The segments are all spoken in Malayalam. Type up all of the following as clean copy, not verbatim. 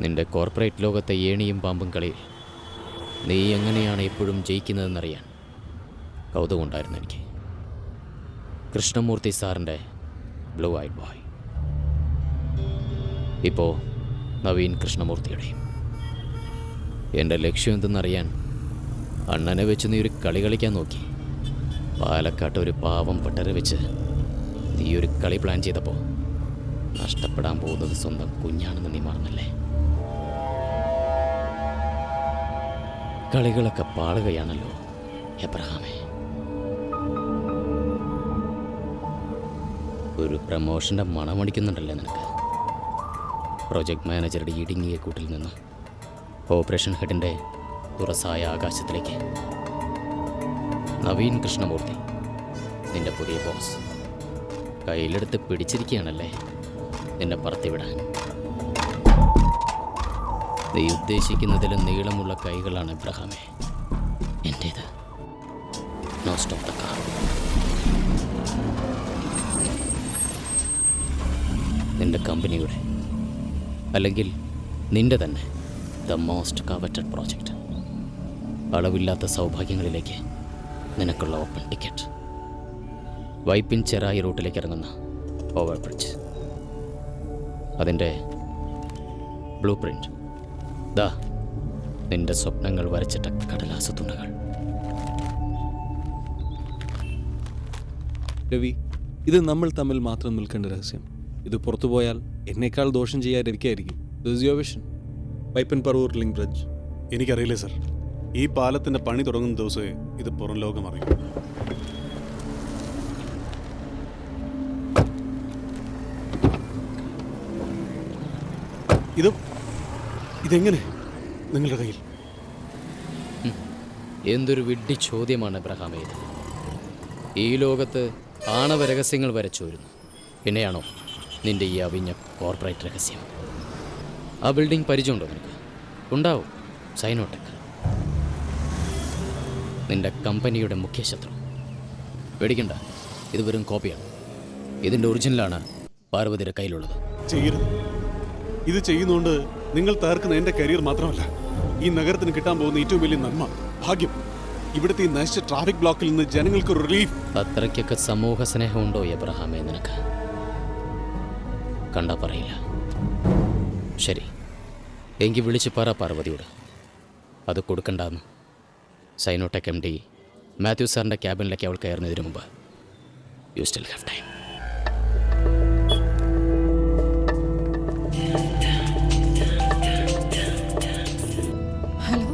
നിന്റെ കോർപ്പറേറ്റ് ലോകത്തെ ഏണിയും പാമ്പും കളിയിൽ നീ എങ്ങനെയാണ് എപ്പോഴും ജയിക്കുന്നതെന്നറിയാൻ കൗതുകമുണ്ടായിരുന്നു എനിക്ക്. കൃഷ്ണമൂർത്തി സാറിൻ്റെ ബ്ലൂ ഐഡ് ബോയ്, ഇപ്പോൾ നവീൻ കൃഷ്ണമൂർത്തിയുടെയും. എൻ്റെ ലക്ഷ്യം എന്തെന്നറിയാൻ അണ്ണനെ വെച്ച് നീ ഒരു കളി കളിക്കാൻ നോക്കി. പാലക്കാട്ട് ഒരു പാവം പട്ടരെ വെച്ച് നീ ഒരു കളി പ്ലാൻ ചെയ്തപ്പോൾ നഷ്ടപ്പെടാൻ പോകുന്നത് സ്വന്തം കുഞ്ഞാണെന്ന് നീ മറന്നല്ലേ? കളികളൊക്കെ പാളുകയാണല്ലോ എബ്രഹാമേ. ഒരു പ്രമോഷൻ്റെ മണമടിക്കുന്നുണ്ടല്ലേ നിനക്ക്? പ്രൊജക്ട് മാനേജറുടെ ഇടുങ്ങിയ കൂട്ടിൽ നിന്ന് ഓപ്പറേഷൻ ഹെഡിൻ്റെ തുറസായ ആകാശത്തിലേക്ക് നവീൻ കൃഷ്ണമൂർത്തി, നിന്റെ പുതിയ ബോസ്, കയ്യിലെടുത്ത് പിടിച്ചിരിക്കുകയാണല്ലേ നിന്നെ പറത്തിവിടാൻ. നീ ഉദ്ദേശിക്കുന്നതിലും നീളമുള്ള കൈകളാണ് എബ്രഹാമേ എൻ്റേത്. No stop the car. നിന്റെ കമ്പനിയുടെ, അല്ലെങ്കിൽ നിന്റെ തന്നെ ദ മോസ്റ്റ് കവറ്റഡ് പ്രോജക്റ്റ്, അളവില്ലാത്ത സൗഭാഗ്യങ്ങളിലേക്ക് നിനക്കുള്ള ഓപ്പൺ ടിക്കറ്റ്. വൈപ്പിൻ ചെറായി റൂട്ടിലേക്ക് ഇറങ്ങുന്ന ഓവർ ബ്രിഡ്ജ്, അതിൻ്റെ ബ്ലൂ പ്രിൻ്റ്. ദാ നിന്റെ സ്വപ്നങ്ങൾ വരച്ചിട്ട കടലാസ തുണ്ടുകൾ. രവി, ഇത് നമ്മൾ തമ്മിൽ മാത്രം നിൽക്കേണ്ട രഹസ്യം. ഇത് പുറത്തു പോയാൽ എന്നേക്കാൾ ദോഷം ചെയ്യാതിരിക്കായിരിക്കും. This your vision. Vypin Paravur link bridge. എനിക്കറിയില്ലേ സർ, ഈ പാലത്തിൻ്റെ പണി തുടങ്ങുന്ന ദിവസമേ ഇത് പുറം ലോകം അറിയും. ഇതെങ്ങനെ നിങ്ങളുടെ കയ്യിൽ? എന്തൊരു വിഡ്ഢി ചോദ്യമാണ് എബ്രഹാമേ ഇത്. ഈ ലോകത്ത് ആണവ രഹസ്യങ്ങൾ വരെ ചോരുന്നു, പിന്നെയാണോ നിന്റെ ഈ അവിഞ്ഞ കോർപ്പറേറ്റ് രഹസ്യം? ആ ബിൽഡിംഗ് പരിചയമുണ്ടോ നിനക്ക്? ഉണ്ടാവും, സൈനോടെക്, നിന്റെ കമ്പനിയുടെ മുഖ്യ ശത്രു. പേടിക്കണ്ട, ഇത് വെറും കോപ്പിയാണ്. ഇതിൻ്റെ ഒറിജിനലാണ് പാർവതിയുടെ കയ്യിലുള്ളത്. ചെയ്യരുത്. ഇത് ചെയ്യുന്നതുകൊണ്ട് നിങ്ങൾ തകർക്കുന്ന എൻ്റെ കരിയർ മാത്രമല്ല, ഈ നഗരത്തിന് കിട്ടാൻ പോകുന്ന ഏറ്റവും വലിയ നന്മ, ഭാഗ്യം. ഇവിടുത്തെ ഈ നശിച്ച ട്രാഫിക് ബ്ലോക്കിൽ നിന്ന് ജനങ്ങൾക്ക് റിലീഫ്. അത്രയ്ക്കൊക്കെ സമൂഹ സ്നേഹമുണ്ടോ എബ്രഹാമേ നിനക്ക്? കണ്ടാ പറയില്ല. ശരി, എങ്കിൽ വിളിച്ച് പറ പാർവതിയോട് അത് കൊടുക്കണ്ടെന്ന്. സൈനോടെക് MD മാത്യു സാറിൻ്റെ ക്യാബിനിലേക്ക് അവൾ കയറുന്നതിന് മുമ്പ്. You still have time. Hello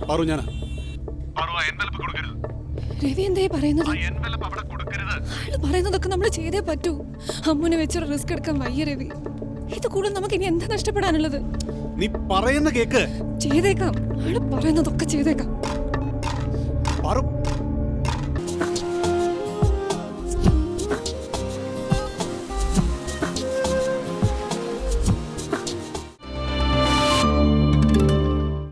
Paru, ഞാനാ. രവി എന്തായി പറയുന്നത്? ആള് പറയുന്നതൊക്കെ നമ്മൾ ചെയ്തേ പറ്റൂ. അമ്മുനെ വെച്ചൊരു റിസ്ക് എടുക്കാൻ വയ്യ രവി. ഇത് കൂടെ നമുക്ക് ഇനി എന്താ നഷ്ടപ്പെടാനുള്ളത്? നീ പറയുന്ന കേക്ക്. ചെയ്തേക്കാം, ആള് പറയുന്നതൊക്കെ ചെയ്തേക്കാം. പാറു,